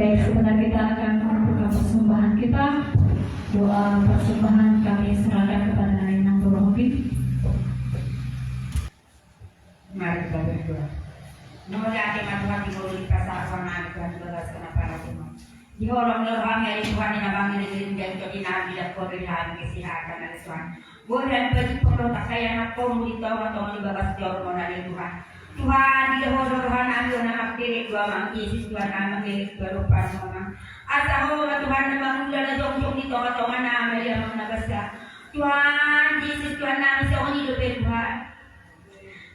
Baik, sebentar kita akan membuka persembahan kita. Doa persembahan kami serahkan kepada Yang Rohani. Mari kita berdoa. Moga hati Tuhan dimulai pasal sama Tuhan belaskan para semua. Di orang orang yang Tuhan yang abang ini dan jadi nabi dan pemberian kesehatan dari Tuhan. Boleh bagi pemberontak saya nak kau mulai tahu atau mulai babas jauh dari Tuhan. Tuhan di dalam Tuhan ambil nama kiri dua mang Yesus Tuhan nama kiri berupa nama. Asal Tuhan nama muda jong di tahu nama yang menabaskan. Tuhan Yesus Tuhan nama seorang hidup Tuhan.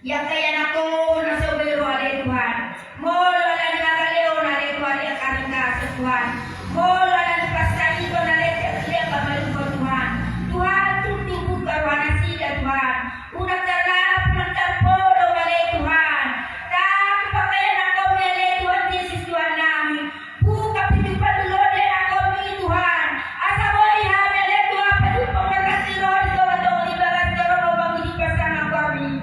Ya kaya nako nasa biro ale Tuhan. Molo ala nagaleo na ale Tuhan ya karena Tuhan. Molo ala pasal itu na ale dia kamalu Tuhan. Tuhan tutup karwana sida Tuhan. Una terlap mentaporo ale Tuhan. Tak pakai nako ale Tuhan Yesus Tuhan nami. Buka pintu lode nako mi Tuhan. Asa boy hamele Tuhan pedu pengerti roh itu atau ibarat roh bang di pasangan kami.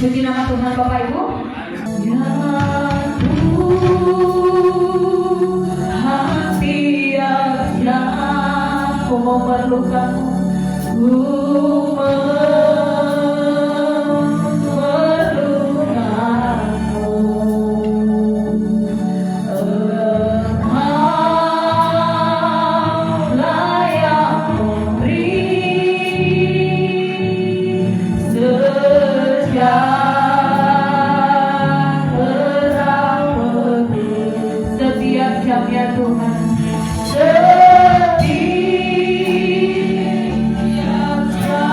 Puji nama Tuhan Bapak Ibu. Ya hati yang aku memerlukan, ya Tuhan, setiap jam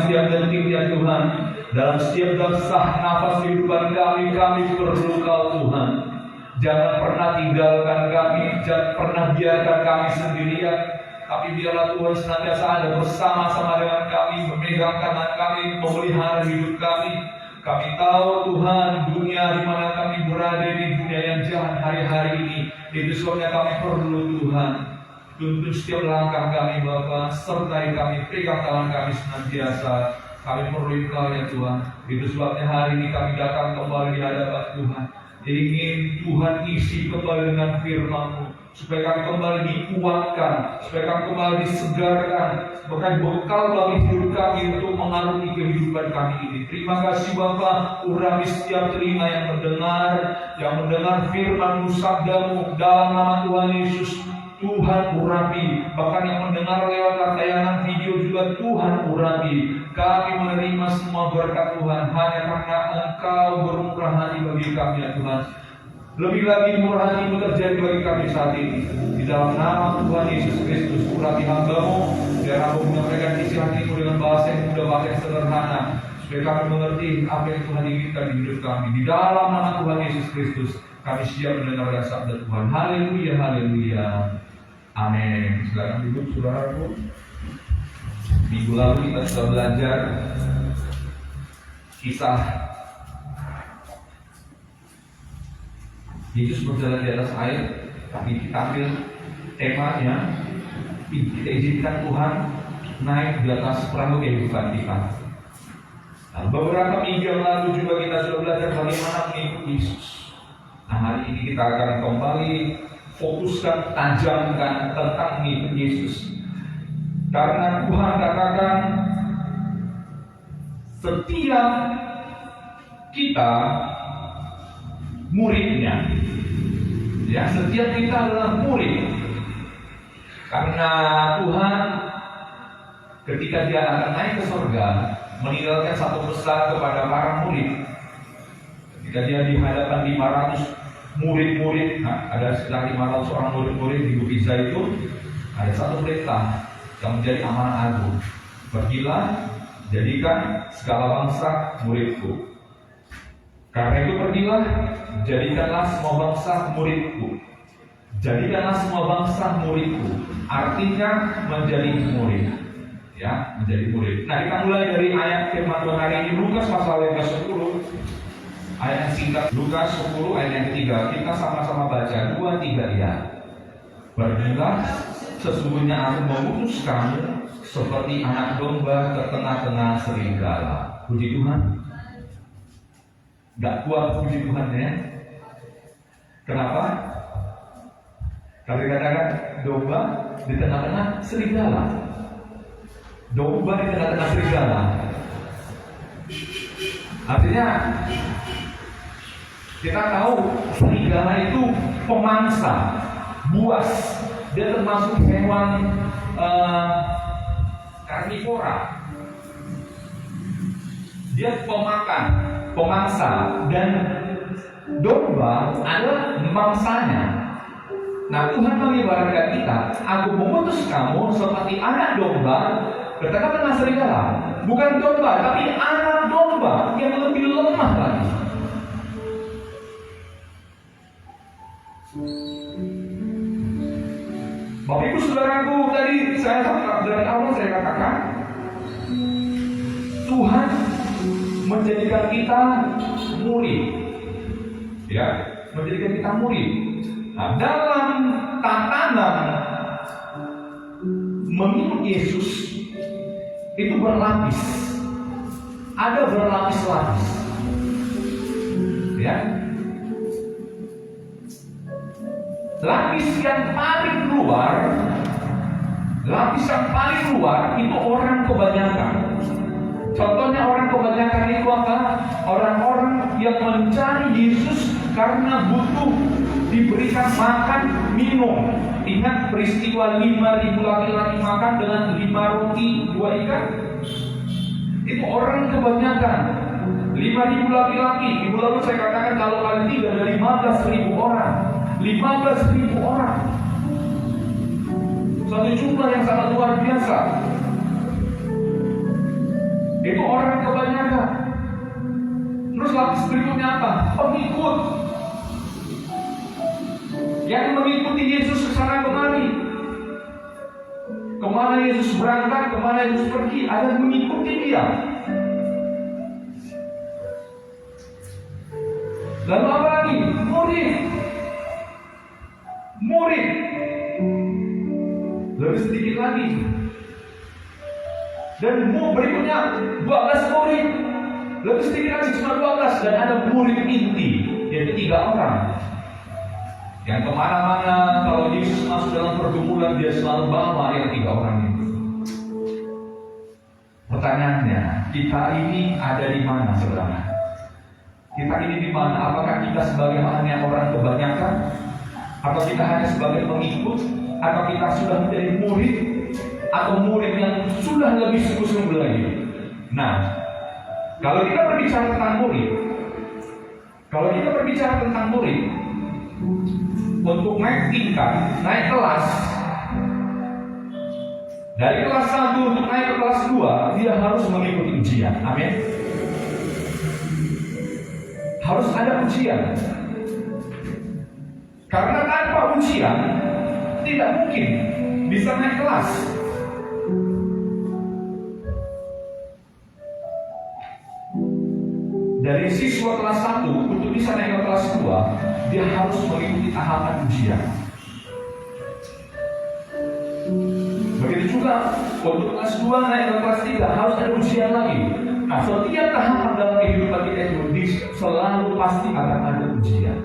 setiap detik ya Tuhan. Dalam setiap desah nafas kehidupan kami perlu Kau Tuhan. Jangan pernah tinggalkan kami, jangan pernah biarkan kami sendirian. Tapi biarlah Tuhan senantiasa ada bersama-sama dengan kami, memegang tangan kami, memelihara hidup kami. Kami tahu Tuhan, dunia di mana kami berada ini dunia yang jahat hari-hari ini. Itu sebabnya kami perlu Tuhan. Tuntun setiap langkah kami Bapa, sertai kami, pegang tangan kami senantiasa. Kami perlu Engkau ya Tuhan. Itu sebabnya hari ini kami datang kembali di hadapan Tuhan. Ingin Tuhan isi kembali dengan firman-Mu, supaya kami kembali dikuatkan, supaya kami kembali disegarkan, bahkan bekal bagi hidup kami untuk mengarungi kehidupan kami ini. Terima kasih Bapa, urapi setiap telinga yang mendengar firman-Mu, sabda-Mu dalam nama Tuhan Yesus. Tuhan urapi, bahkan yang mendengar lewat tayangan video juga Tuhan urapi. Kami menerima semua berkat Tuhan hanya karena Engkau bermurah hati bagi kami ya Tuhan. Lebih lagi murah hati-Mu terjadi bagi kami saat ini. Di dalam nama Tuhan Yesus Kristus, urapi hamba-Mu, biar Hamba menyampaikan isi hati-Mu dengan bahasa yang mudah, bahasa yang sederhana, supaya kami mengerti apa yang Tuhan inginkan di hidup kami. Di dalam nama Tuhan Yesus Kristus, kami siap mendengarkan sabda Tuhan. Haleluya, haleluya. Amin. Silakan duduk saudaraku. Minggu lalu kita sudah belajar kisah Yesus berjalan di atas air. Tapi kita ambil temanya, kita izinkan Tuhan naik di atas perahu kehidupan kita. Nah, beberapa minggu yang lalu juga kita sudah belajar bagaimana mengikuti Yesus. Nah, hari ini kita akan kembali fokuskan, tajamkan tentang mengikuti Yesus. Karena Tuhan katakan setiap kita muridnya. Ya, setiap kita adalah murid. Karena Tuhan ketika Dia akan naik ke surga, meninggalkan satu pesan kepada para murid. Ketika Dia di hadapan 500 murid-murid, ada sekitar 500 orang murid-murid di Bukit Zaitun, ada satu perintah yang menjadi amanah agung. Pergilah, jadikan segala bangsa muridku. Karena itu pergilah, jadikanlah semua bangsa muridku. Jadikanlah semua bangsa muridku. Artinya menjadi murid. Ya, menjadi murid. Nah, kita mulai dari ayat firman Tuhan hari ini, Lukas pasal yang ke-10. Ayat yang singkat, Lukas 10 ayat yang ketiga. Kita sama-sama baca 2-3 ya. Pergilah, sesungguhnya aku mengutus kamu seperti anak domba ke tengah-tengah serigala. Puji Tuhan. Gak kuat puji Tuhan ya. Kenapa? Tapi katakan domba di tengah-tengah serigala. Domba di tengah-tengah serigala. Artinya kita tahu serigala itu pemangsa, buas. Dia termasuk hewan karnivora. Dia pemakan, pemangsa, dan domba adalah mangsanya. Nah, Tuhan mengibaratkan kita, aku mengutus kamu seperti anak domba ke tengah-tengah serigala. Bukan domba, tapi anak domba yang lebih lemah lagi. Bapak Ibu Saudaraku, tadi dari awal saya katakan, Tuhan menjadikan kita murid, ya, menjadikan kita murid. Nah, dalam tatanan mengikut Yesus itu berlapis, ada berlapis-lapis, ya. Lapis yang paling luar, itu orang kebanyakan. Contohnya orang kebanyakan itu apa? Orang-orang yang mencari Yesus karena butuh diberikan makan, minum. Ingat peristiwa 5.000 laki-laki makan dengan 5 roti 2 ikan? Itu orang kebanyakan. 5.000 laki-laki. Minggu lalu saya katakan kalau kali 3 ada 15.000 orang. 15.000 orang. Suatu jumlah yang sangat luar biasa. lapis berikutnya apa? Pengikut. Yang mengikuti Yesus ke sana kemari. Kemana Yesus berangkat, kemana Yesus pergi, ada yang mengikuti Dia. Lalu apa lagi? Murid. Murid. Lebih sedikit lagi. Dan berikutnya 12 murid. Lebih sedikit lagi cuma 12. Dan ada murid inti, yaitu 3 orang. Yang kemana-mana kalau Yesus masuk dalam pergumulan, dia selalu bawa yang 3 orang itu. Pertanyaannya, kita ini ada di mana, saudara? Kita ini di mana? Apakah kita sebagai orang kebanyakan? Atau kita hanya sebagai pengikut? Atau kita sudah menjadi murid? Atau murid yang sudah lebih sungguh-sungguh lagi? Nah, kalau kita berbicara tentang murid, untuk naik tingkat, naik kelas, dari kelas 1 untuk naik ke kelas 2, dia harus mengikuti ujian. Amin. Harus ada ujian. Karena tanpa ujian tidak mungkin bisa naik kelas. Dari siswa kelas 1 untuk bisa naik ke kelas 2, dia harus mengikuti tahapan ujian. Begitu juga untuk kelas 2 naik ke kelas 3 harus ada ujian lagi. Nah, setiap tahapan dalam kehidupan kita itu selalu pasti akan ada ujian.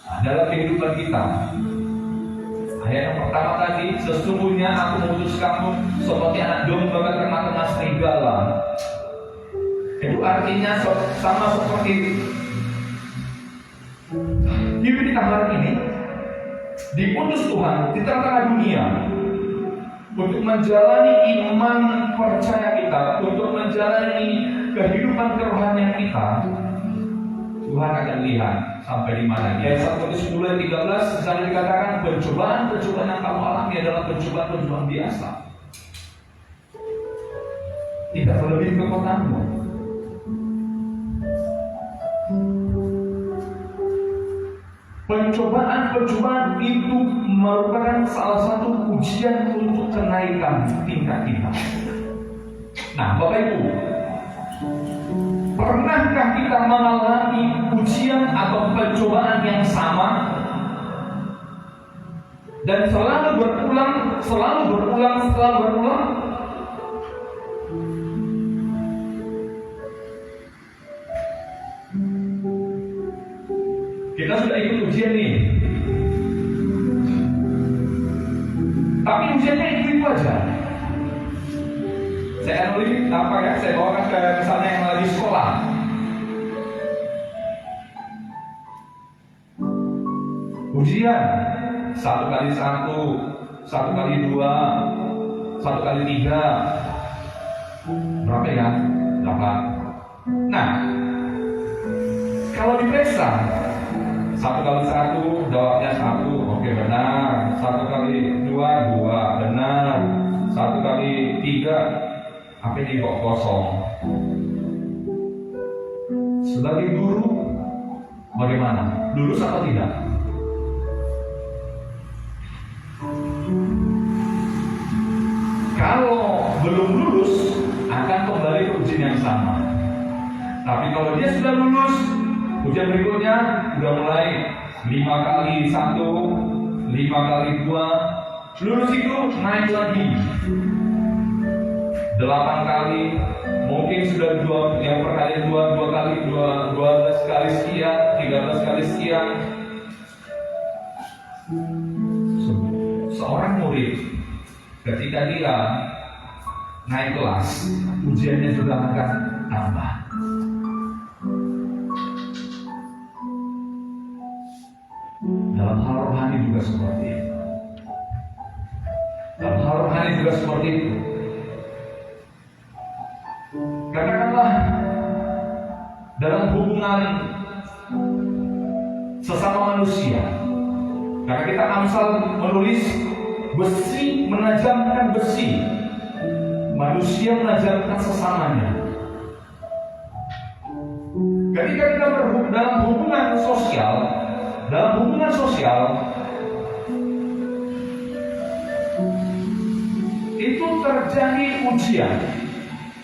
Nah, dalam kehidupan kita, ayat yang pertama tadi, sesungguhnya aku memutuskanmu seperti anak domba ke tengah-tengah serigala. Itu artinya sama seperti hidup kita hari ini diutus Tuhan di tengah-tengah dunia untuk menjalani iman percaya kita, untuk menjalani kehidupan kerohanian kita. Tuhan akan lihat sampai di mana. Ayat 1 Korintus 10 ayat 13 di sana dikatakan pencobaan yang kamu alami adalah pencobaan biasa. Tidak terlebih kekuatanmu. Pencobaan itu merupakan salah satu ujian untuk kenaikan tingkat kita. Nah, Bapak Ibu, pernahkah kita mengalami ujian atau pencobaan yang sama dan selalu berulang? Kita sudah ikut ujian nih, tapi ujiannya itu aja. Saya bawakan ke misalnya yang lagi sekolah. Ujian 1 kali 1, 1 kali 2, 1 kali 3, berapa ya? 8. Nah, kalau diperiksa 1 kali 1, jawabnya 1, oke benar. 1 kali 2, 2, benar. 1 kali 3, apa ini kok kosong? Sebagai guru, bagaimana? Lulus atau tidak? Kalau belum lulus, akan kembali ke ujian yang sama. Tapi kalau dia sudah lulus, ujian berikutnya udah mulai 5 kali 1, 5 kali 2, lulus itu naik lagi 8 kali, mungkin sudah yang perkalian 2 kali 2, 12 kali sekian, 13 kali sekian. Seorang murid ketika dia naik kelas, ujiannya juga akan tambah. Dalam hal rohani juga seperti itu. Katakanlah dalam hubungan sesama manusia, karena kita Amsal menulis besi menajamkan besi, manusia menajamkan sesamanya. Ketika kita dalam hubungan sosial itu terjadi ujian.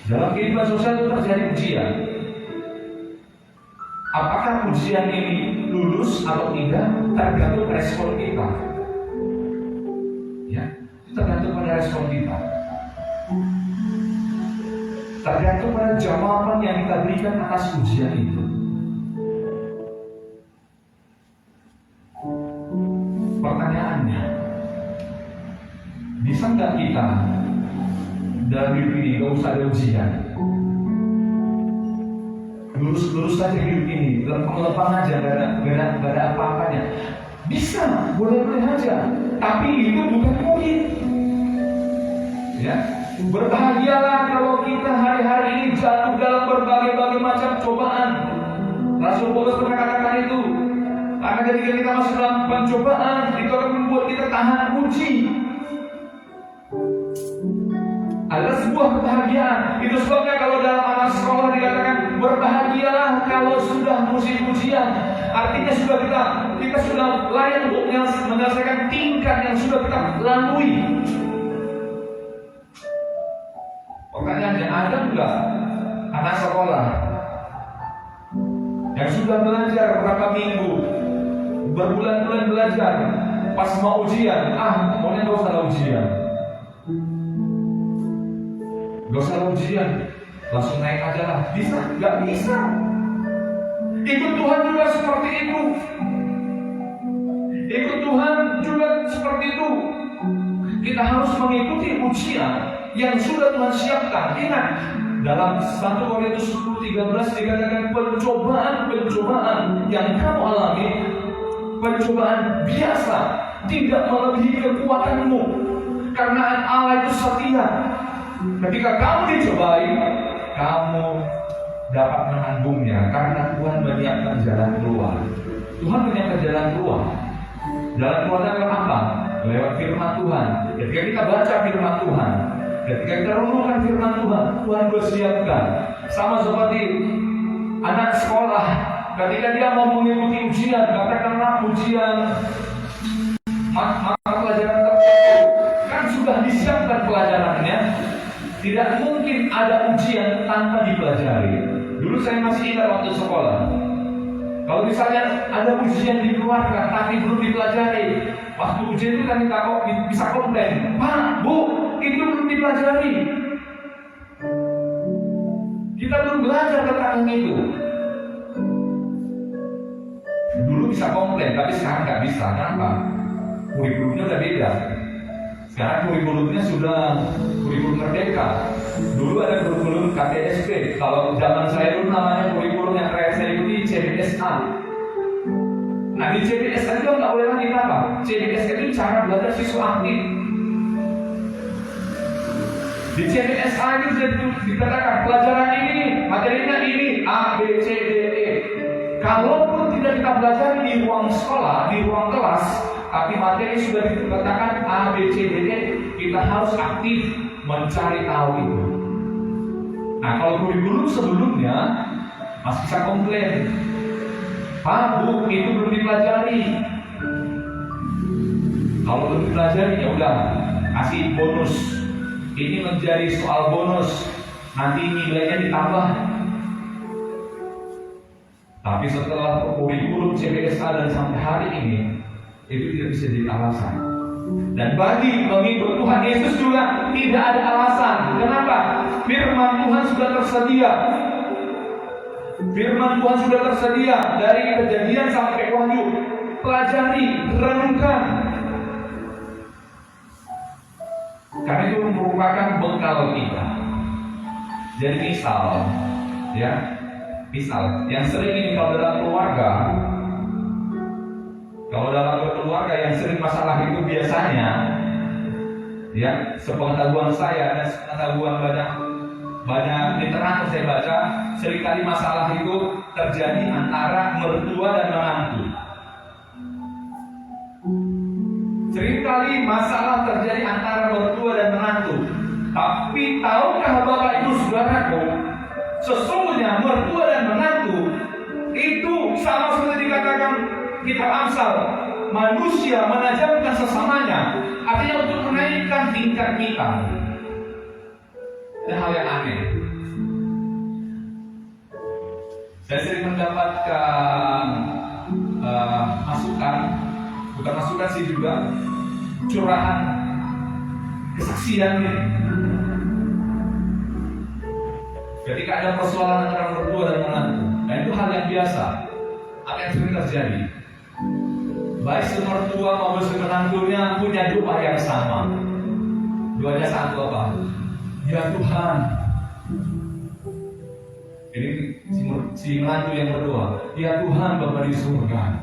Dalam kehidupan sosial itu terjadi ujian. Apakah ujian ini lulus atau tidak tergantung respon kita. Ya, tergantung pada respon kita. Tergantung pada jawaban yang kita berikan atas ujian itu. Pertanyaannya, bisa nggak kita dalam hidup ini nggak usah ada ujian? Lurus-lurus saja hidup ini, lempeng-lempeng aja, gak ada apa-apanya. Bisa, boleh-boleh aja. Tapi itu bukan murid. Ya, berbahagialah kalau kita hari-hari ini jatuh dalam berbagai macam cobaan. Rasul Paulus pernah katakan itu. Karena ketika kita masuk dalam pencobaan, itu akan membuat kita tahan uji. Adalah sebuah kebahagiaan. Itu sebabnya kalau dalam anak sekolah dikatakan berbahagialah kalau sudah musim ujian. Artinya kita sudah layak untuk menyelesaikan tingkat yang sudah kita lalui. Pertanyaannya, ada enggak anak sekolah yang sudah belajar berapa minggu, berbulan-bulan belajar, pas mau ujian, maunya gak usah ujian. Gak usah ujian, langsung naik aja lah. Bisa? Gak bisa. Ikut Tuhan juga seperti itu. Ikut Tuhan juga seperti itu. Kita harus mengikuti ujian yang sudah Tuhan siapkan. Ingat, dalam 1 Korintus 10:13 dikatakan pencobaan yang kamu alami, pencobaan biasa, tidak melebihi kekuatanmu. Karena Allah itu setia. Ketika kamu dicobai, kamu dapat menanggungnya karena Tuhan menyiapkan jalan keluar. Tuhan menyiapkan jalan keluar. Jalan keluarnya lewat apa? Lewat firman Tuhan. Ketika kita baca firman Tuhan, ketika kita renungkan firman Tuhan, Tuhan bersiapkan. Sama seperti anak sekolah, ketika dia mau mengikuti ujian, katakanlah ujian mata pelajaran tertentu, kan sudah disiapkan pelajarannya. Tidak mungkin ada ujian tanpa dipelajari. Dulu saya masih ingat waktu sekolah. Kalau misalnya ada ujian dikeluarkan tapi belum dipelajari, waktu ujian itu kan kita kok bisa komplain, Pak, Bu, itu belum dipelajari. Kita belum belajar tentang itu. Dulu bisa komplain, tapi sekarang nggak bisa. Kenapa? Kurikulumnya udah beda. Sekarang kurikulumnya sudah kurikulum merdeka. Dulu ada kurikulum KTSP. Kalau zaman saya dulu namanya kurikulum yang terakhir saya ikuti CBSA. Nah di CBSA itu nggak boleh lagi apa? CBSA itu cara belajar siswa aktif. Di CBSA itu dikatakan pelajaran ini, materinya ini, A, B, C, D, E. Kalaupun tidak kita pelajari di ruang sekolah, di ruang kelas, tapi materi sudah dikatakan A, B, C, D, E, kita harus aktif mencari tahu itu. Nah kalau kurikulum sebelumnya masih bisa komplain, Pak, Bu, itu belum dipelajari. Kalau belum dipelajari ya udah kasih bonus. Ini menjadi soal bonus, nanti nilainya ditambah. Tapi setelah kurikulum CBSA dan sampai hari ini, itu tidak bisa jadi alasan. Dan bagi pengikut Tuhan Yesus juga tidak ada alasan. Kenapa? Firman Tuhan sudah tersedia. Firman Tuhan sudah tersedia dari Kejadian sampai Wahyu. Pelajari, renungkan. Karena itu merupakan bekal kita. Jadi misal yang sering ini kalau dalam keluarga yang sering masalah itu biasanya, ya, sepengetahuan saya dan sepengetahuan banyak literatur saya baca, seringkali masalah itu terjadi antara mertua dan menantu. Seringkali masalah terjadi antara mertua dan menantu. Tapi tahukah Bapak Ibu Saudaraku, sesungguhnya mertua dan menantu sama seperti dikatakan kitab Amsal, manusia menajamkan sesamanya, artinya untuk menaikkan tingkat kita. Ada hal yang aneh. Saya sering mendapatkan masukan, bukan masukan sih juga, curahan kesaksian ini. Ketika ada persoalan antara mertua dan menantu, dan itu hal yang biasa, apa yang sering terjadi. Baik si mertua maupun si menantunya punya doa yang sama. Doanya satu apa? Ya Tuhan. Ini si menantu yang berdoa, ya Tuhan Bapa di surga,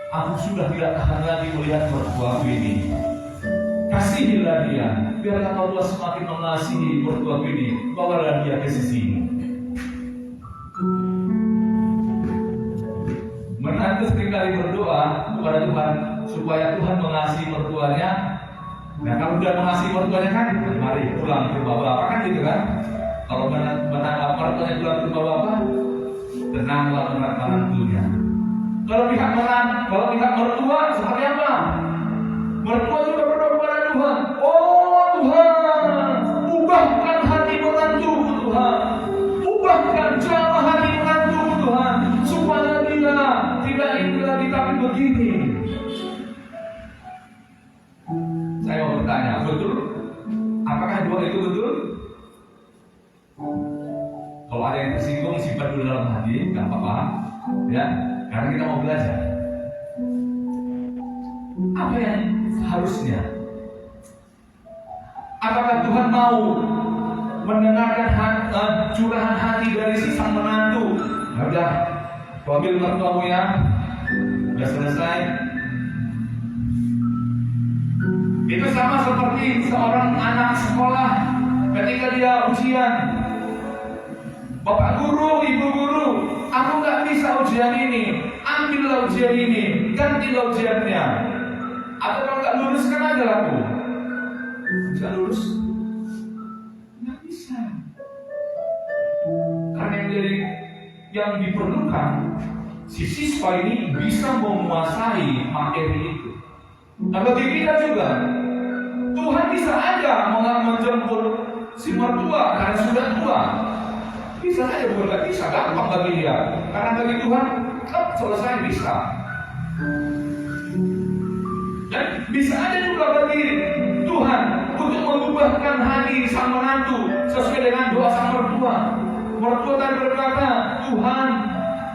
aku sudah tidak tahan lagi melihat mertuaku ini. Kasihilah dia, biarlah Allah semakin mengasihi mertuaku ini. Bawalah dia ke sisimu. Menantu seringkali berdoa kepada Tuhan supaya Tuhan mengasihi mertuanya. Nah, kalau sudah mengasihi mertuanya kan, mari pulang ke bapak kan gitu kan? Kalau menangkap mertuanya pulang ke bapak, tenanglah menantunya. Kalau pihak mertua seperti apa? Mertua juga berdoa kepada Tuhan. Oh Tuhan, ubahkan hati menantuku Tuhan. Ubahkan cara hati menantuku Tuhan, supaya dia tidak ini lagi tapi begini. Saya mau bertanya, betul? Apakah doa itu betul? Kalau ada yang tersinggung, simpan dulu dalam hati, nggak apa-apa, ya. Karena kita mau belajar. Apa yang seharusnya? Apakah Tuhan mau mendengarkan curahan hati dari si sang menantu? Ya udah, ambil mertuamu ya, udah selesai. Itu sama seperti seorang anak sekolah ketika dia ujian. Bapak guru, ibu guru, aku nggak bisa ujian ini, ambillah ujian ini, gantilah ujiannya. Atau kalau nggak lulus kan aja aku. Bisa lulus? Nggak bisa. Karena yang diperlukan si siswa ini bisa menguasai materi itu. Nah bagi kita juga, Tuhan bisa aja menjemput si mertua karena sudah tua. Bisa aja, bukan gak bisa, gampang bagi dia. Karena bagi Tuhan, selesai bisa. Dan bisa aja juga bagi Tuhan untuk mengubahkan hati sang menantu sesuai dengan doa sang mertua. Mertua tadi berkata, Tuhan,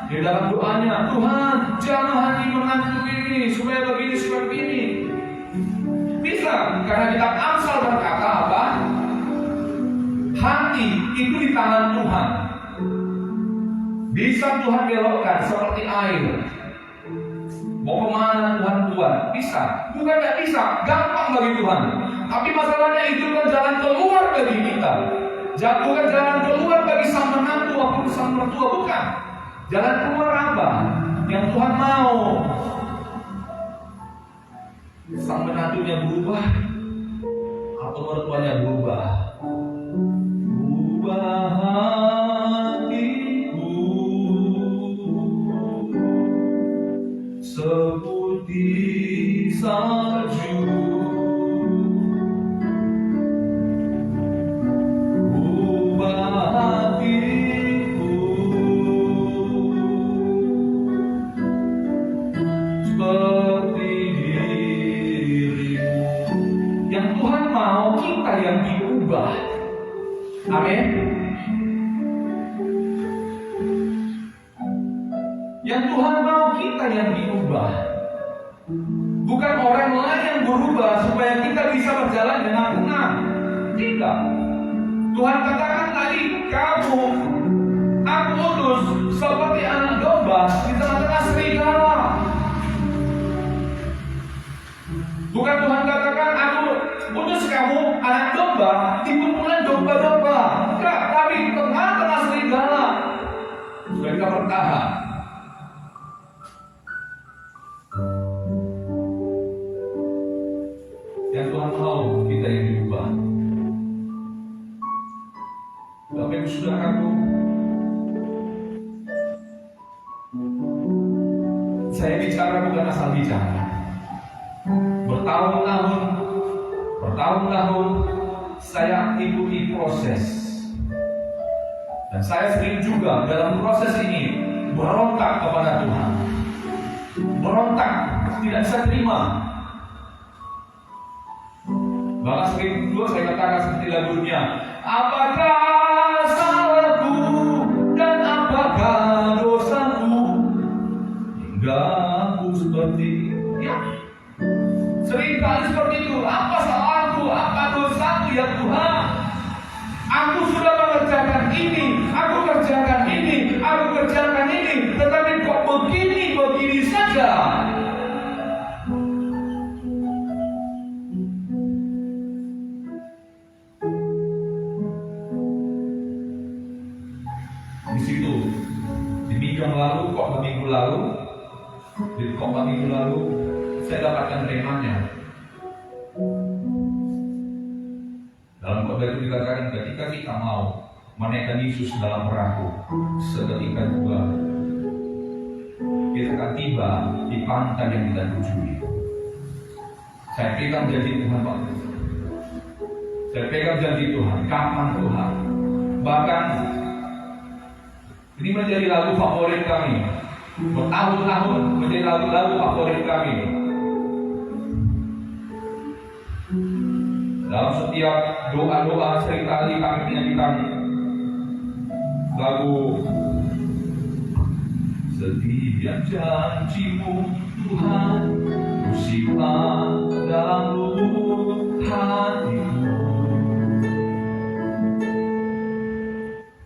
di dalam doanya, Tuhan, jamah hati menantu ini supaya begini, supaya begini. Bisa, karena kitab Amsal berkata apa? Hati itu di tangan Tuhan. Bisa Tuhan belokkan seperti air. Mau kemana Tuhan buat? Bisa. Bukan gak bisa, gampang bagi Tuhan. Tapi masalahnya itu kan jalan keluar bagi kita. Bukan jalan keluar bagi sang menantu maupun sang mertua, bukan. Jalan keluar apa? Yang Tuhan mau. Sang menantunya berubah atau mertuanya berubah. Ubah hatiku seperti salju, ubah hatiku seperti dirimu. Yang Tuhan mau kita yang diubah. Amin. Yang Tuhan mau kita yang diubah, bukan orang lain yang berubah supaya kita bisa berjalan dengan tenang. Tidak. Tuhan katakan tadi, kamu aku utus seperti anak domba di tengah-tengah serigala. Bukan Tuhan katakan aku utus kamu anak domba di kumpulan domba-domba. Enggak, tapi di tengah-tengah serigala supaya kita bertahan. Yang Tuhan mau kita yang diubah. Bapak Ibu Saudaraku, bicara bukan asal bicara. Bertahun-tahun saya ikuti proses. Dan saya sering juga dalam proses ini berontak kepada Tuhan. Berontak, tidak bisa terima. Bahkan sering juga saya katakan seperti lagunya, apakah salahku dan apakah dosaku hingga aku seperti sering kali seperti itu. Apa salahku, apa dosaku ya Tuhan? Aku sudah mengerjakan ini, aku kerjakan ini, tetapi kok begini saja. Di situ, di minggu lalu, saya dapatkan remannya. Dalam khotbah itu dikatakan ketika kita mau menaikkan Yesus dalam perahu, seketika juga kita akan tiba di pantai yang kita tuju. Saya pegang janji Tuhan, Pak. Saya pegang janji Tuhan. Kapan Tuhan? Bahkan ini menjadi lagu favorit kami. Bertahun-tahun menjadi lagu favorit kami. Dalam setiap doa-doa seringkali kami menyanyikan lagu setiap janjimu Tuhan ku simpan dalam lubuk hatiku.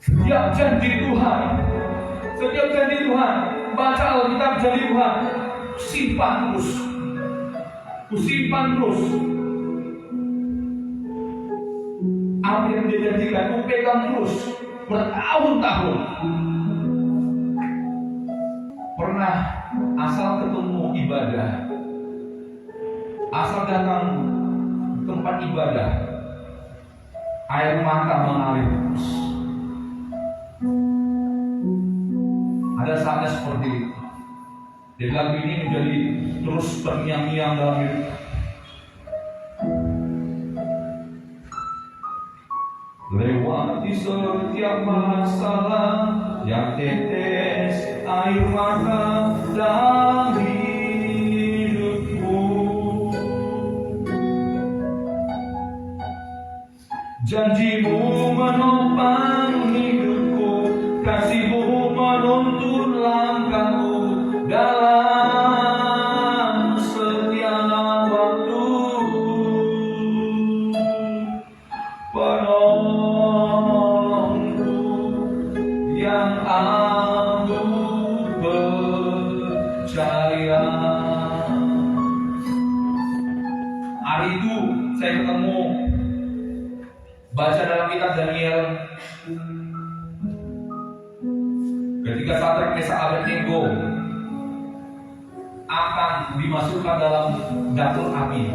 Setiap janji Tuhan, baca Alkitab janji Tuhan, simpan terus. Apa yang dia janjikan, ku pegang terus bertahun-tahun. Pernah asal ketemu ibadah, asal datang tempat ibadah, air mata mengalir terus. Ada saatnya seperti itu. Jadi lagu ini menjadi terus terngiang-ngiang dalam hidup. Lewati setiap masalah yang tetes air mata dalam hidupku. Janjimu menopang hidupku, kasihmu menuntun langkahku dalam setiap waktu. Penolongku yang aku percaya. Hari itu saya ketemu, baca dalam kitab Daniel, ketika Sadrak Mesak Abednego akan dimasukkan dalam dapur api.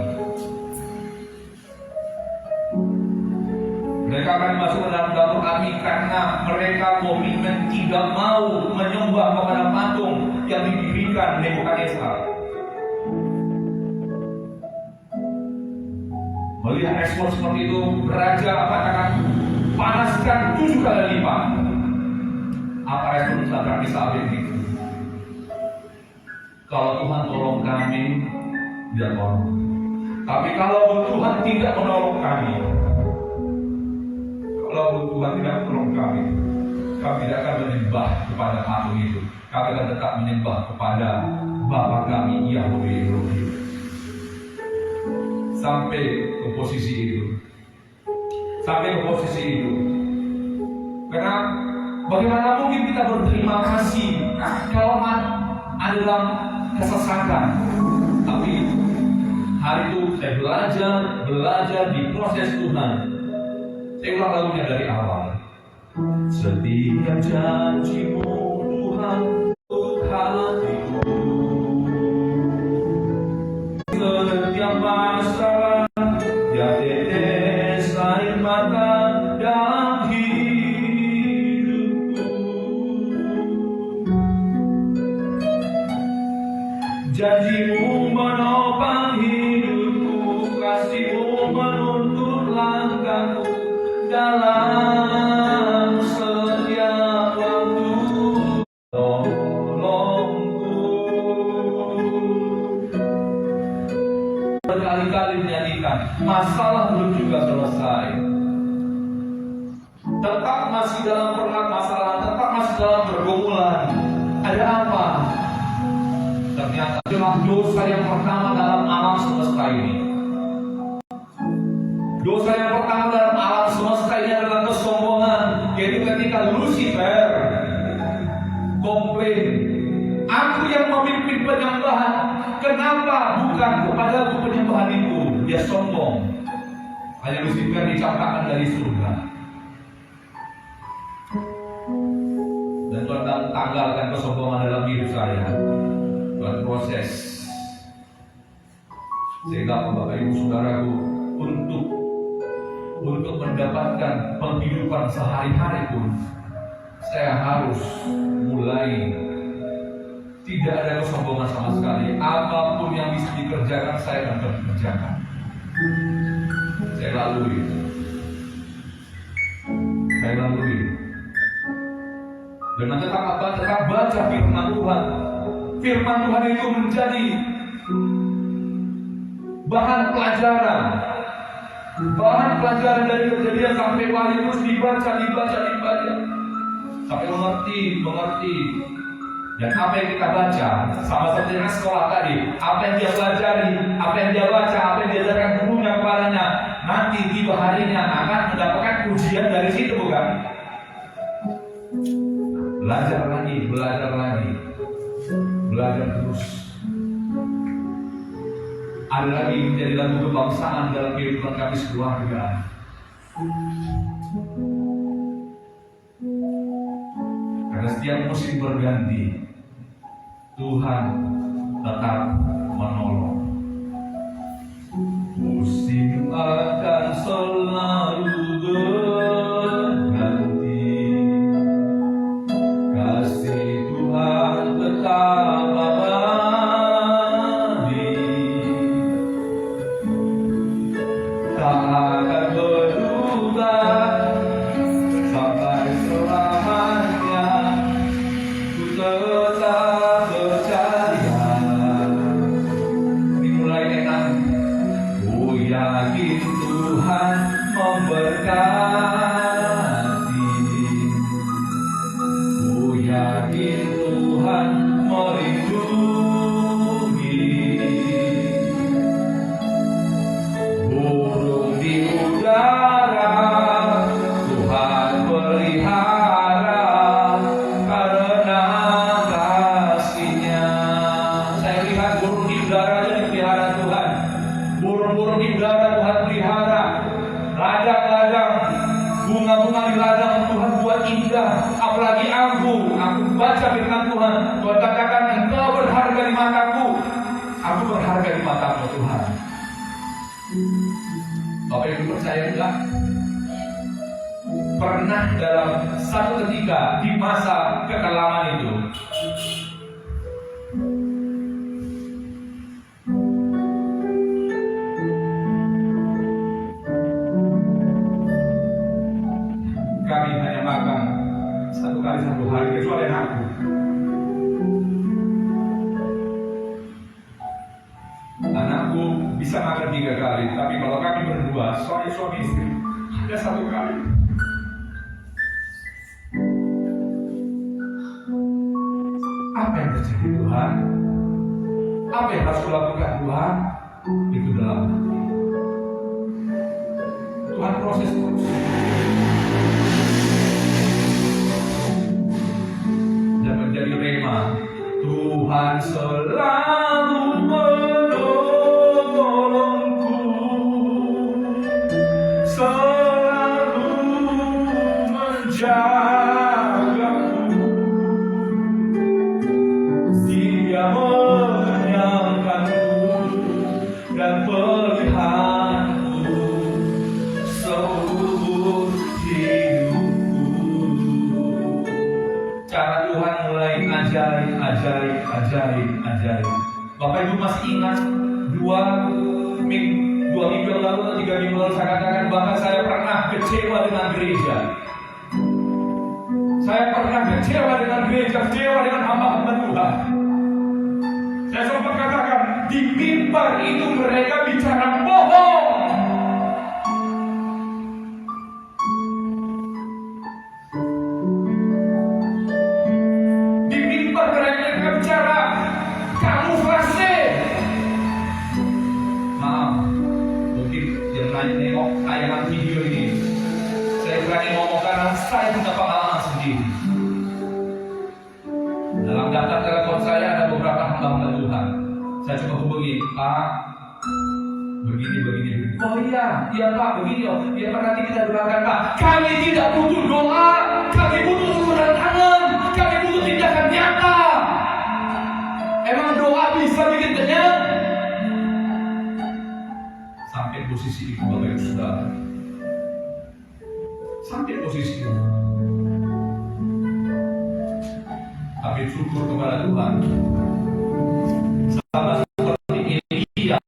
Mereka akan dimasukkan dalam dapur api karena mereka komitmen tidak mau menyembah kepada patung yang didirikan Nebukadnezar. Melihat respon seperti itu, raja katakan panaskan 7 kali lipat. Apa respon Sadrak Mesak Abednego? Kalau Tuhan tolong kami, dia tolong. Tapi kalau Tuhan tidak menolong kami, kami tidak akan menyembah kepada patung itu. Kami akan tetap menyembah kepada Bapa kami, Yahweh Elohim. Sampai ke posisi itu. Karena bagaimana mungkin kita berterima kasih kalau ada dalam kesesatan. Tapi hari itu saya belajar di proses Tuhan. Saya ulang lagunya dari awal. Setiap janjimu Tuhan untuk hatiku, setiap masalah yang tetes air mata dalam hidupku. Janjimu menopang hidupku, kasihmu menuntun langkahku dalam setiap waktu. Tolongku. Berkali-kali menyanyikan, masalah belum juga selesai. Tetap masih dalam permasalahan, tetap masih dalam pergumulan. Ada apa? Ternyata adalah dosa yang pertama dalam alam semesta ini. Dosa yang pertama dalam alam semesta ini adalah kesombongan. Yaitu ketika Lucifer komplain, aku yang memimpin penyembahan, kenapa bukan kepadaku penyembahan itu? Dia sombong. Hanya Lucifer dicampakkan dari surga. Dan Tuhan tanggalkan kesombongan dalam hidup saya. Tuhan proses sehingga Bapak Ibu Saudaraku untuk mendapatkan penghidupan sehari-hari pun saya harus mulai tidak ada kesombongan sama sekali. Apapun yang bisa dikerjakan saya akan kerjakan. Saya lalui. Dengan tetap baca firman Tuhan. Firman Tuhan itu menjadi bahan pelajaran dari Kejadian sampai Wahyu, terus dibaca sampai mengerti. Dan apa yang kita baca, sama seperti yang sekolah tadi, apa yang dia pelajari, apa yang dia baca, apa yang diajarkan gurunya kepadanya, nanti tiba harinya akan mendapatkan ujian dari situ, bukan? Belajar terus. Ada lagi menjadi lagu kebangsaan dalam kehidupan kami sekeluarga. Karena setiap musim berganti, Tuhan tetap menolong. Musim akan selalu berganti, kasih Tuhan tetap abadi, tak akan berubah sampai selamanya. Ku tetap percaya. Dimulai enak. Ku yakin Tuhan memberkati. Ku yakin Tuhan melindungi. Burung di udara Tuhan pelihara karena kasih-Nya. Saya lihat burung di udara aja dipelihara Tuhan. Burung-burung di udara Tuhan pelihara. Ladang-ladang, bunga-bunga di ladang Tuhan buat indah. Apalagi aku baca firman Tuhan. Tuhan katakan, engkau berharga di mataku. Aku berharga di matamu Tuhan. Bapak Ibu percaya enggak? Pernah dalam satu ketika di masa kekelaman itu, kami hanya makan satu kali satu hari, kecuali aku. Anakku bisa makan 3 kali, tapi kalau kami berdua, suami istri, hanya 1 kali. Apa yang terjadi Tuhan? Apa yang harus kulakukan Tuhan? Itu dalam hati. Tuhan proses terus. Dan menjadi rema. Tuhan selalu menolongku, selalu menjagaku. Dia menyangkanku dan peliharaku seumur hidupku. Cara Tuhan mulai ajaib. Bapak Ibu masih ingat dua minggu yang lalu atau 3 minggu lalu saya katakan bahwa saya pernah kecewa dengan gereja. Saya pernah kecewa dengan gereja, kecewa dengan hamba-hamba Tuhan. Saya sempat katakan di mimbar itu mereka bicara bohong. Di mimbar mereka bicara kamuflase. Maaf, mungkin yang lain nengok tayangan video ini. Saya berani ngomong karena saya punya pengalaman sendiri. Dalam daftar telepon saya ada beberapa hamba Tuhan. Saya coba hubungi, Pak, begini. Oh iya Pak, begini iya Pak, nanti kita doakan Pak. Kami tidak butuh doa, kami butuh uluran tangan, kami butuh tindakan nyata. Emang doa bisa bikin kenyang? Sampai posisi itu Bapak Ibu Saudara. Sampai posisi itu. Tapi syukur kepada Tuhan. Sama seperti Elia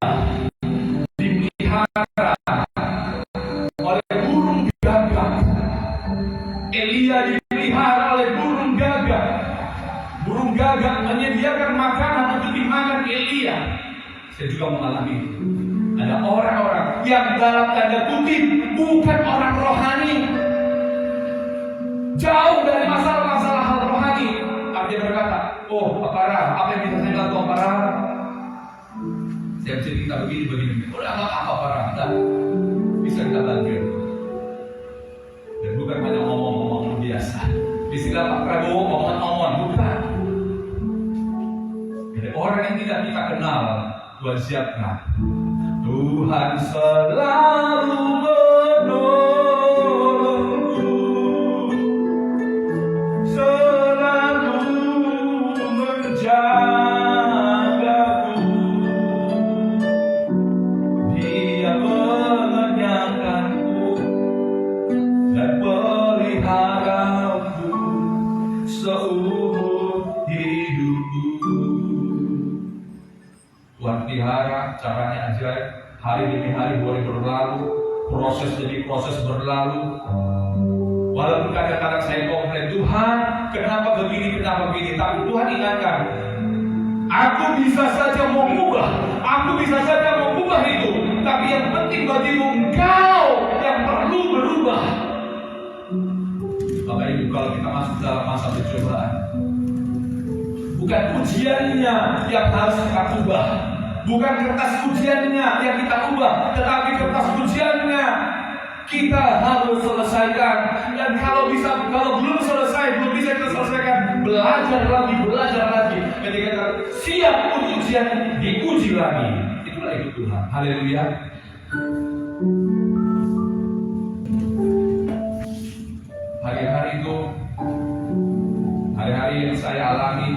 dipelihara oleh burung gagak. Elia dipelihara oleh burung gagak. Burung gagak menyediakan makanan untuk dimakan Elia. Saya juga mengalami itu. Ada orang-orang yang dalam tanda kutip bukan orang rohani, jauh dari masalah-masalah hal rohani. Tapi dia berkata, oh Pak Para, apa yang bisa saya bantu Pak Para? Saya cerita begini. Udah nggak apa Para, enggak bisa kita bantu. Dan bukan hanya ngomong-ngomong biasa. Istilah Pak Prabowo ngomong-ngomong, bukan. Ada orang yang tidak kita kenal, Tuhan siapkan. Tuhan selalu menolongku, selalu menjagaku. Dia mengenyangkanku dan peliharaku seumur hidupku. Tuhan pelihara, caranya ajaib. Hari demi hari boleh berlalu, proses demi proses berlalu. Walaupun kadang-kadang saya komplain, Tuhan kenapa begini, tapi Tuhan ingatkan, aku bisa saja mengubah itu, tapi yang penting bagimu engkau yang perlu berubah. Bapak Ibu, kalau kita masuk dalam masa percobaan, bukan ujiannya yang harus kita ubah, bukan kertas ujiannya yang kita ubah, tetapi kertas ujiannya kita harus selesaikan. Dan kalau belum bisa kita selesaikan, belajar lagi. Ketika kita siap untuk ujian, diuji lagi. Itulah hidup Tuhan. Haleluya. Hari-hari itu, hari-hari yang saya alami,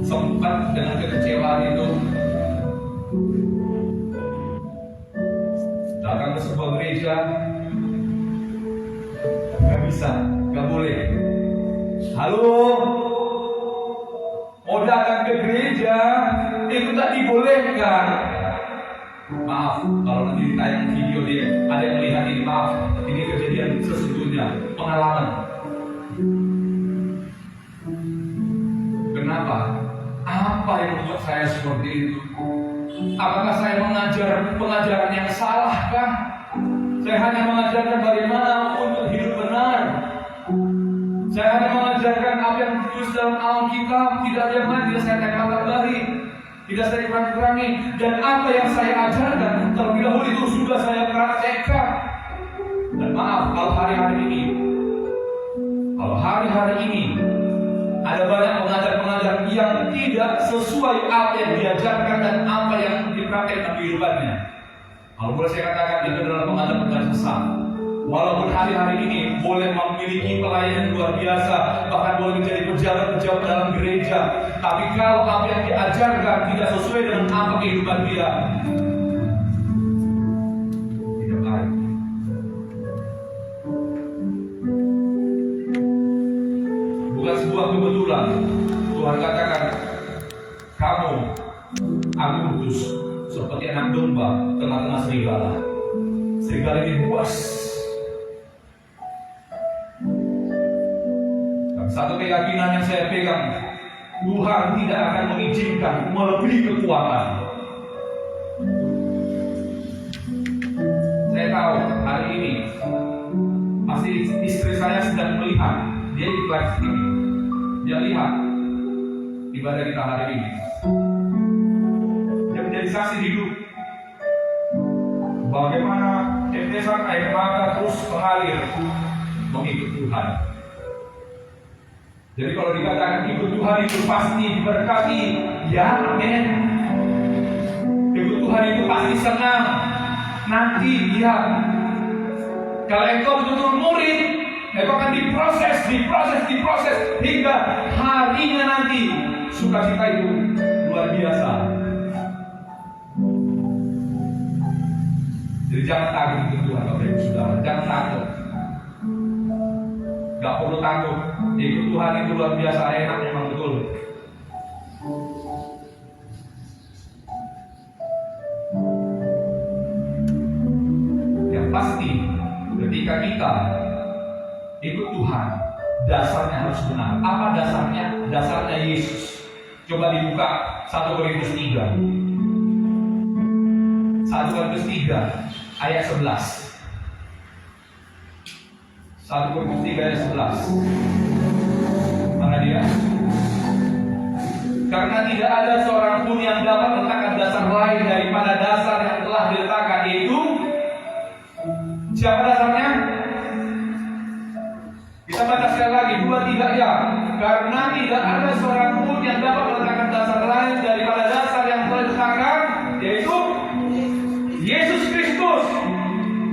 sempat dengan kekecewaan itu datang ke sebuah gereja, nggak bisa, nggak boleh. Halo, mau datang ke gereja itu tak dibolehkan. Maaf kalau nanti ditayang video dia ada yang melihat ini, maaf, ini kejadian sesungguhnya, pengalaman. Kenapa? Apa yang membuat saya seperti itu? Apakah saya mengajar pengajaran yang salah kah? Saya hanya mengajarkan bagaimana untuk hidup benar. Saya hanya mengajarkan apa yang ditulis dalam Alkitab, tidak ada yang lain, tidak saya tambah-tambahi, tidak saya kurang-kurangi. Dan apa yang saya ajarkan terlebih dahulu itu sudah saya praktekkan. Dan maaf kalau hari-hari ini ada banyak pengajar-pengajar yang tidak sesuai apa yang diajarkan dan apa yang dipraktikkan kehidupannya. Kalau boleh saya katakan, itu adalah pengajar-pengajar sesat. Walaupun hari-hari ini boleh memiliki pelayanan luar biasa, bahkan boleh menjadi pejabat-pejabat dalam gereja, tapi kalau apa yang diajarkan tidak sesuai dengan apa kehidupan dia, tidak baik. Bukan sebuah kebetulan Tuhan katakan Kamu aku utus seperti anak domba tengah-tengah serigala. Serigala ini buas. Dan satu keyakinan yang saya pegang, Tuhan tidak akan mengizinkan melebihi kekuatan. Saya tahu hari ini pasti istri saya sedang melihat, dia di live streaming, dia lihat ibadah kita hari ini. Dia menjadi saksi hidup bagaimana tetesan air mata terus mengalir mengikut Tuhan. Jadi kalau dikatakan ikut Tuhan itu pasti diberkati, ya amin. Ikut Tuhan itu pasti senang. Nanti ya, kalau engkau betul-betul murid, engkau akan diproses hingga harinya nanti sukacita itu luar biasa. Jadi jangan takut ikut Tuhan, Bapak Ibu Saudara, jangan takut. Gak perlu takut. Ikut Tuhan itu luar biasa enak, memang betul. Yang pasti ketika kita ikut Tuhan, dasarnya harus benar. Apa dasarnya? Dasarnya Yesus. Coba dibuka 1 Korintus 3. 1 Korintus 3 ayat 11. 1 Korintus 3 ayat 11. Mana dia? Karena tidak ada seorang pun yang dapat meletakkan dasar lain daripada dasar yang telah diletakkan, yaitu siapa dasarnya? Kita baca sekali lagi, 2-3 ya. Karena tidak ada seorang pun yang dapat meletakkan dasar lain daripada dasar yang telah diletakkan, yaitu Yesus Kristus.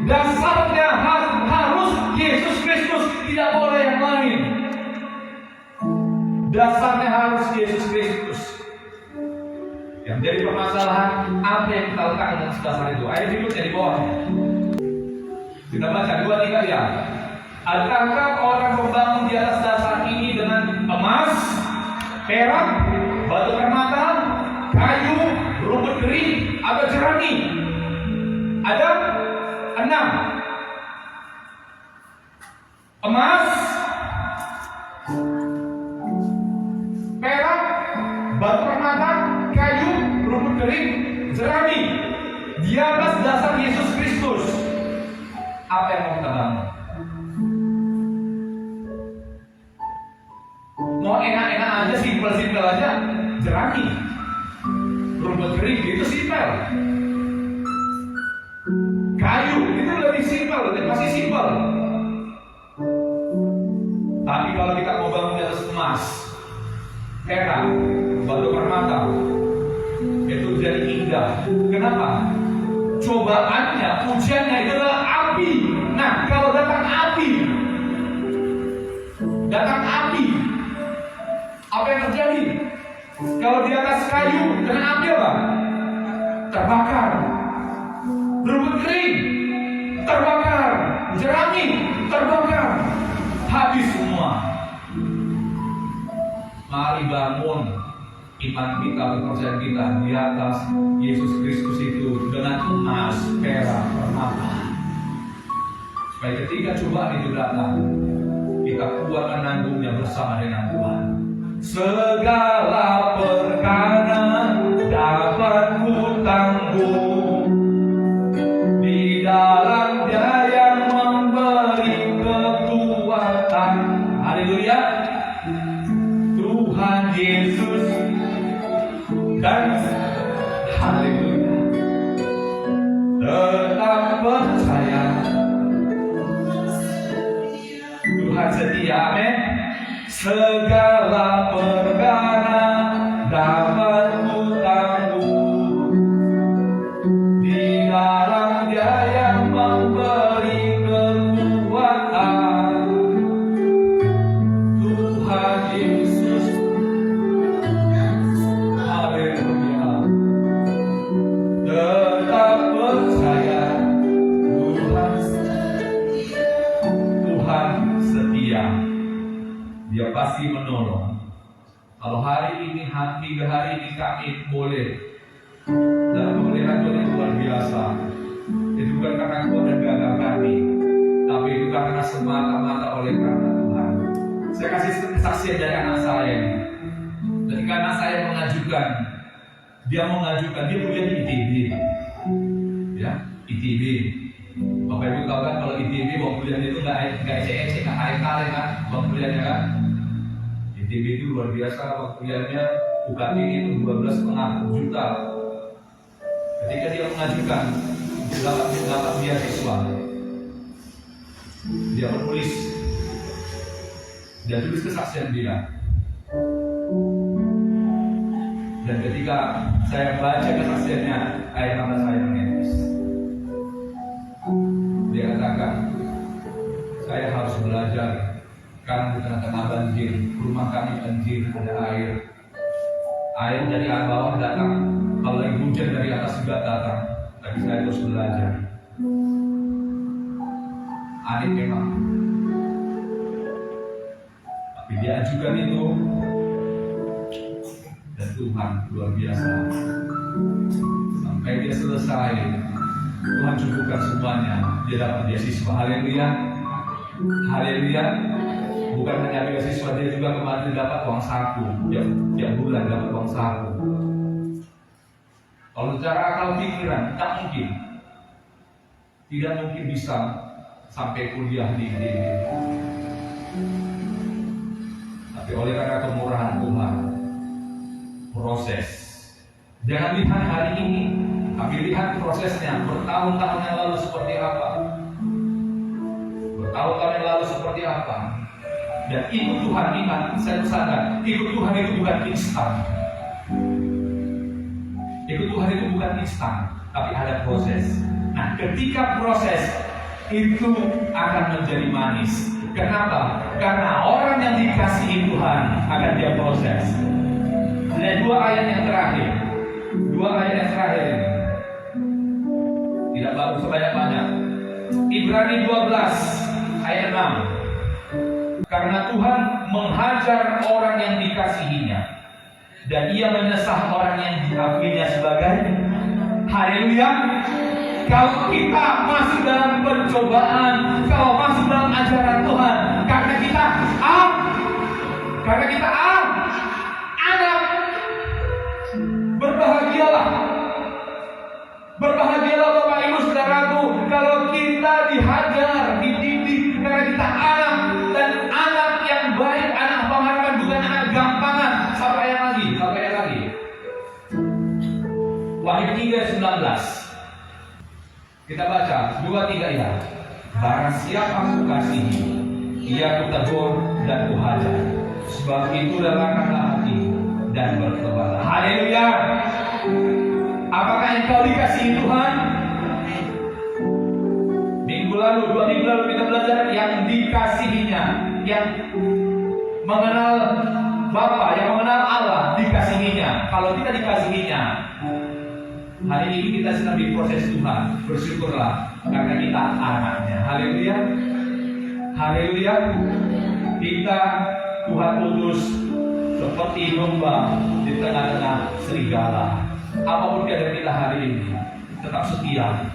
Dasarnya harus Yesus Kristus, tidak boleh yang lain. Dasarnya harus Yesus Kristus. Yang jadi permasalahan, apa yang kita letakkan dalam dasar itu? Ayat berikutnya di bawah. Kita baca 2-3 ya. Adakah orang membangun di atas dasar ini dengan emas, perak, batu permata, kayu, rumput kering, atau jerami? Ada 6. Emas, perak, batu permata, kayu, rumput kering, jerami. Di atas dasar Yesus Kristus. Apa yang mau kita bangun? Mau enak-enak aja, simpel-simpel aja, jerami, rumput kering itu simpel. Kayu itu lebih simpel, masih simpel. Tapi kalau kita mau bangun di atas emas, perak, batu permata, itu jadi indah. Kenapa? Cobaannya, ujiannya itu adalah api. Nah, kalau datang api, apa yang terjadi? Kalau di atas kayu, kena api apa? Terbakar. Rumput kering, terbakar. Jerami, terbakar. Habis semua. Mari bangun iman kita, kepercayaan kita di atas Yesus Kristus itu dengan emas, perak, permata. Supaya ketika cobaan itu datang, kita kuat menanggungnya bersama dengan Tuhan. Segala perkara dapat ku tanggung di dalam Dia yang memberi kekuatan. Haleluya. Tuhan Yesus dan haleluya. Tetap percaya Tuhan setia, amin. Segala perkara dapat ku tanggung di dalam Dia yang memberi kekuatan. Tuhan Yesus, haleluya. Tetap percaya Tuhan setia. Dia pasti menolong. Kalau hari ini, hingga hari ini kami boleh dalam pemeliharaan Tuhan yang luar biasa, itu bukan karena kuat dan gagah kami, tapi itu karena semata-mata oleh karena Tuhan. Saya kasih kesaksian dari anak saya ini. Ketika anak saya dia mengajukan, dia kuliah di ITB, ya, ITB. Bapak Ibu tahu kan kalau ITB bawa kuliahnya itu nggak ecek-ecek, nggak kare-kare kan, bawa kuliahnya kan. ITB itu luar biasa, bawa kuliahnya UKT itu 12,5 juta. Ketika dia mengajukan, dapat beasiswa, dia menulis kesaksian dia. Dan ketika saya baca kesaksiannya, air mata saya menetes. Dia katakan, saya harus belajar karena di tengah-tengah banjir, rumah kami banjir, ada air. Air dari bawah datang, kalau lagi hujan dari atas juga datang. Tapi saya terus belajar. Aneh memang. Tapi dia ajukan itu. Dan Tuhan luar biasa. Sampai dia selesai, Tuhan cukupkan semuanya. Dia dapat beasiswa. Haleluya. Haleluya. Bukan hanya beasiswa, dia juga kemarin dapat uang saku. Tiap bulan dapat uang saku. Kalau secara akal pikiran, tidak mungkin bisa sampai kuliah di ITB. Tapi oleh karena kemurahan Tuhan, proses. Jangan lihat hari ini, tapi lihat prosesnya. Bertahun-tahun yang lalu seperti apa. Bertahun-tahun yang lalu seperti apa. Dan ikut Tuhan, ingat, saya sadar, ikut Tuhan itu bukan instan. Ikut Tuhan itu bukan instan, tapi ada proses. Nah, ketika proses itu akan menjadi manis. Kenapa? Karena orang yang dikasihi Tuhan akan dia proses. Ada dua ayat yang terakhir ini. Tidak bagus sebanyak-banyak. Ibrani 12 ayat 6. Karena Tuhan menghajar orang yang dikasihinya, dan ia menyesah orang yang diakuinya sebagai. Haleluya. Kalau kita masuk dalam pencobaan, kalau masuk dalam ajaran Tuhan, karena kita anak, berbahagialah Bapak Ibu Saudaraku, kalau kita dihajar, dididik, karena kita anak, dan anak yang baik, anak pengharapan, bukan anak gampangan. Satu ayat lagi. Wahyu 3:19. Kita baca 2-3 ya. Barang siapa aku kasihi, ia kutegur dan kuhajar. Sebab itu relakanlah hati dan bertobatlah. Haleluya. Apakah engkau dikasihi Tuhan? Dua minggu lalu kita belajar yang dikasihinya, yang mengenal Bapa, yang mengenal Allah, dikasihinya. Kalau kita dikasihinya, hari ini kita sedang diproses Tuhan. Bersyukurlah karena kita anaknya. Haleluya. Haleluya. Kita Tuhan utus seperti domba di tengah-tengah serigala. Apapun keadaan kita hari ini, tetap setia,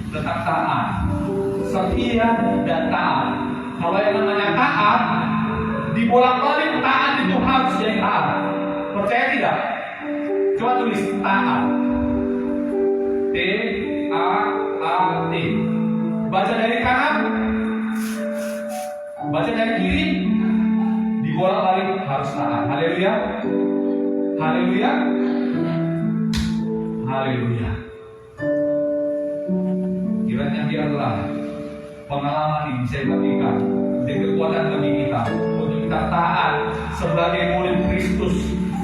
tetap taat. Setia dan taat. Kalau yang namanya taat, dibolak-balik taat itu harus jadi taat. Percaya tidak? Coba tulis taat. T-A-A-T. Baca dari kanan, baca dari kiri, dibolak-balik harus taat. Haleluya. Haleluya. Haleluya. Kiranya biarlah pengalaman ini saya bagikan menjadi kekuatan bagi kita untuk kita taat sebagai murid Kristus.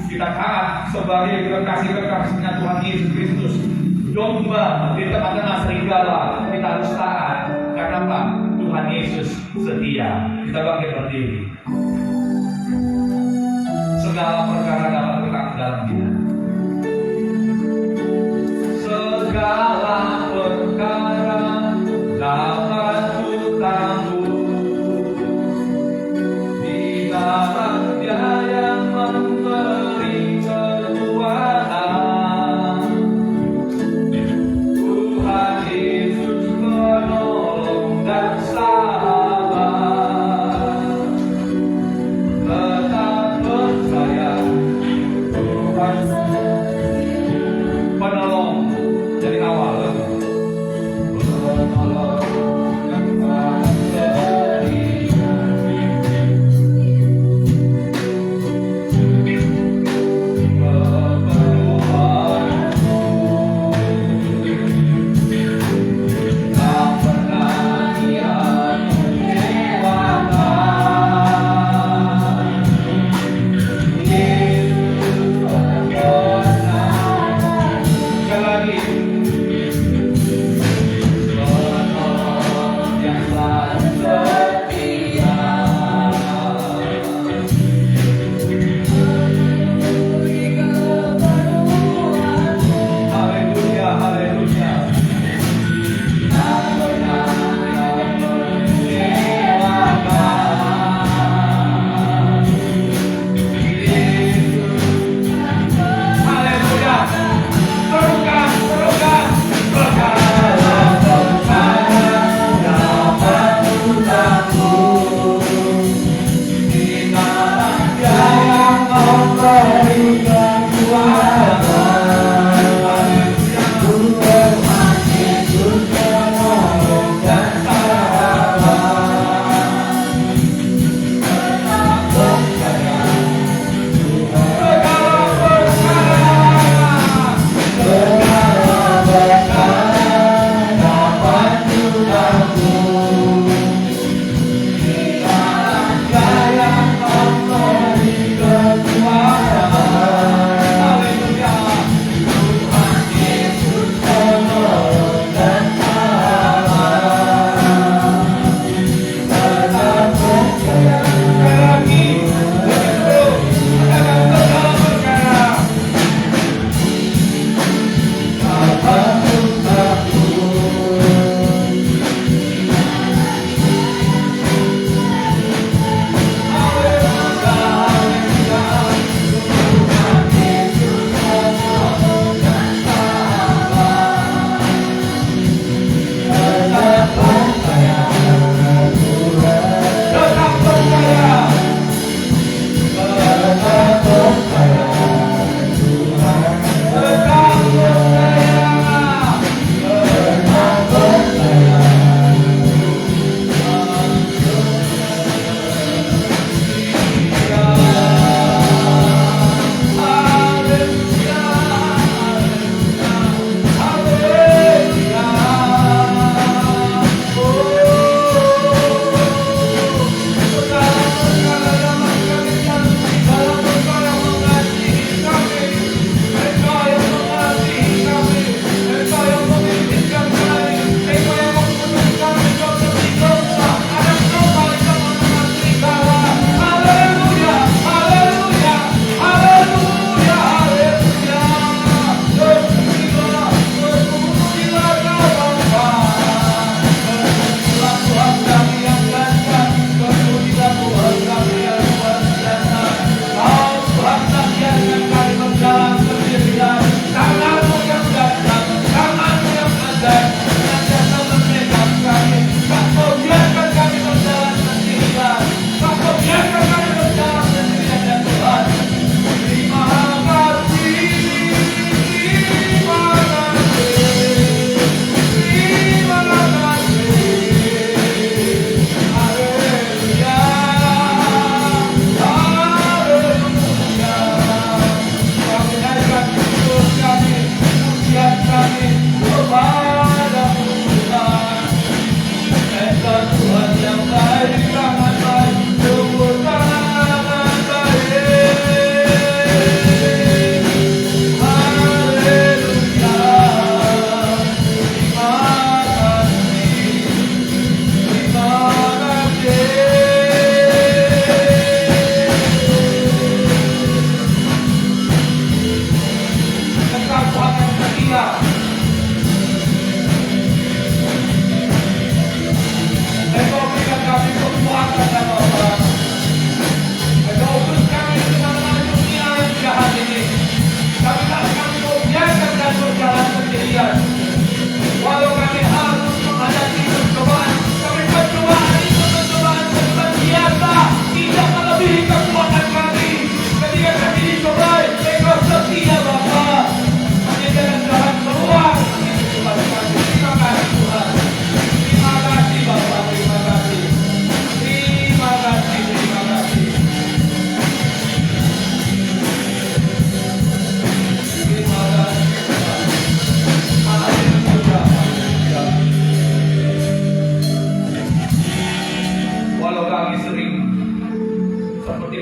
Kita taat sebagai kekasih-kekasihnya Tuhan Yesus Kristus. Domba di tengah-tengah serigala, kita harus taat. Karena apa? Tuhan Yesus setia. Kita bangkit berdiri. Segala perkara dapat kita dalam Dia. Segala perkara dapat kutanggung di dalam Dia yang memberi.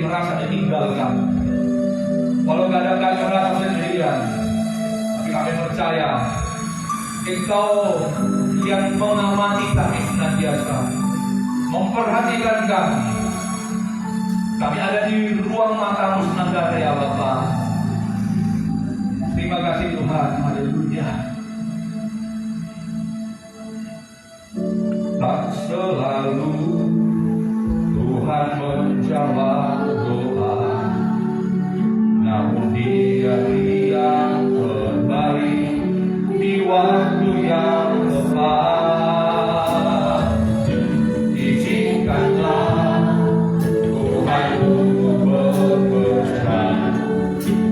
merasa ditinggalkan. Walau kadang-kadang merasa sendirian, tapi kami percaya Engkau yang mengamati kami senantiasa, memperhatikan kami. Kami ada di ruang matamu senantiasa ya Bapa. Terima kasih Tuhan, haleluya. Tak selalu Tuhan menjawab doa, namun Dia terbaik di waktu yang tepat. Izinkanlah Tuhanku bekerja,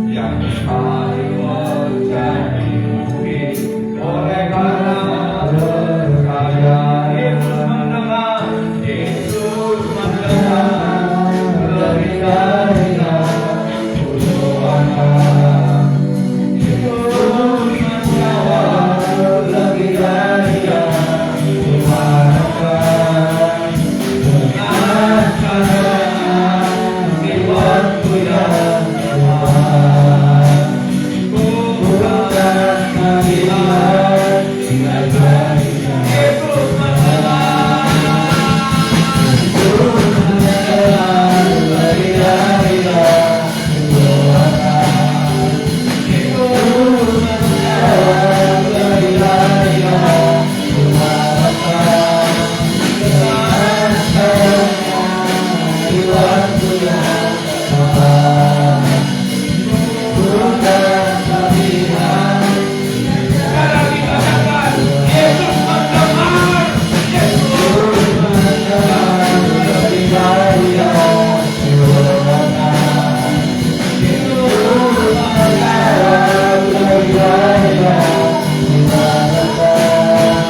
yang mustahil menjadi mungkin oleh karena percaya. Yesus mendengar lebih dari yang kudoakan. Yesus menjawab lebih dari yang kuharapkan. Mengingatkan di waktu yang tepat. Bukan melihat dengan baik. Yesus mendengar lebih dari yang kudoakan. Yesus menjawab lebih dari yang kuharapkan. Di waktu yang tepat. Bukan melihat. Karena dikatakan Yesus mendengar. Yesus mendengar lebih dari yang kudoakan. Yesus menjawab lebih dari yang kuharapkan.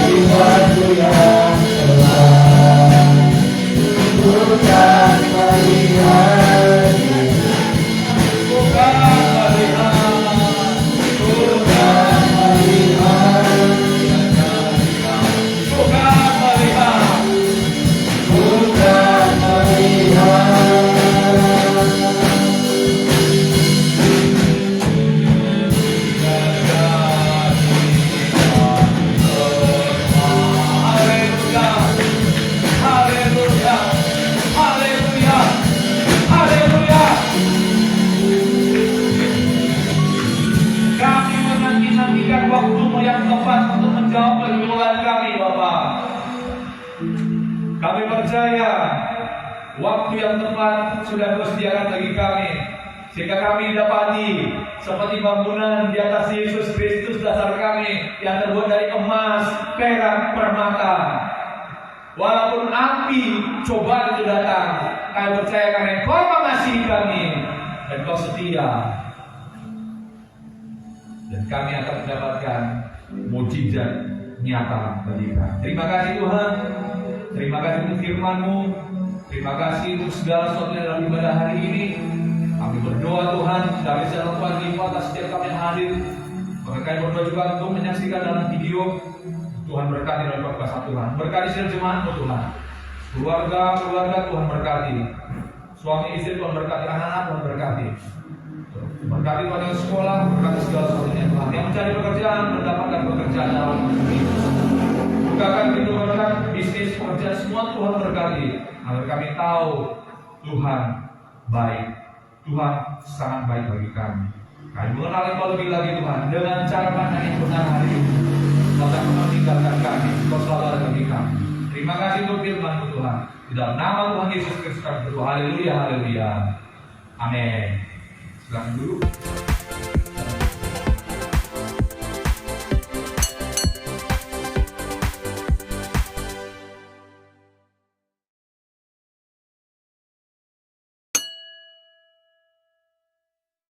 Di waktu yang tepat. Bukan melihat. Bukan melihat. Bukan melihat. Bukan melihat. Bukan melihat. Haleluya. Haleluya. Haleluya. Haleluya. Kami menanti-nantikan waktu-Mu yang tepat untuk menjawab pergumulan kami, Bapak. Kami percaya waktu yang tepat sudah Kau sediakan bagi kami, sehingga kami dapati seperti bangunan di atas Yesus Kristus dasar kami yang terbuat dari emas, perak, permata. Walaupun api cobaan itu datang, kami percaya karena Kau mengasihi kami dan Kau setia, dan kami akan mendapatkan mujizat nyata bagi kami. Terima kasih Tuhan. Terima kasih untuk firman-Mu. Terima kasih untuk segala sesuatu yang dalam ibadah hari ini. Kami berdoa Tuhan, dari segala Tuhan lipat atas setiap kami yang hadir. Kami berdoa juga untuk menyaksikan dalam video. Tuhan berkati dalam perkasa Tuhan. Berkati seluruh jemaat-Mu Tuhan. Keluarga Tuhan berkati. Suami istri Tuhan berkati, anak-anak Tuhan berkati. Berkati pada sekolah, berkati segala sesuatunya Tuhan. Yang mencari pekerjaan, mendapatkan pekerjaan dalam hidup. Bukakan pintu berkat, bisnis, pekerjaan, semua Tuhan berkati. Agar kami tahu Tuhan baik. Tuhan sangat baik bagi kami. Kami mengenal Engkau lebih lagi Tuhan. Dengan cara pandang yang benar hari ini, Kau tak pernah meninggalkan kami. Kau selalu ada bagi kami. Terima kasih untuk firman-Mu Tuhan. Di dalam nama Tuhan Yesus Kristus kami berdoa. Haleluya, haleluya. Amin. Silakan dulu.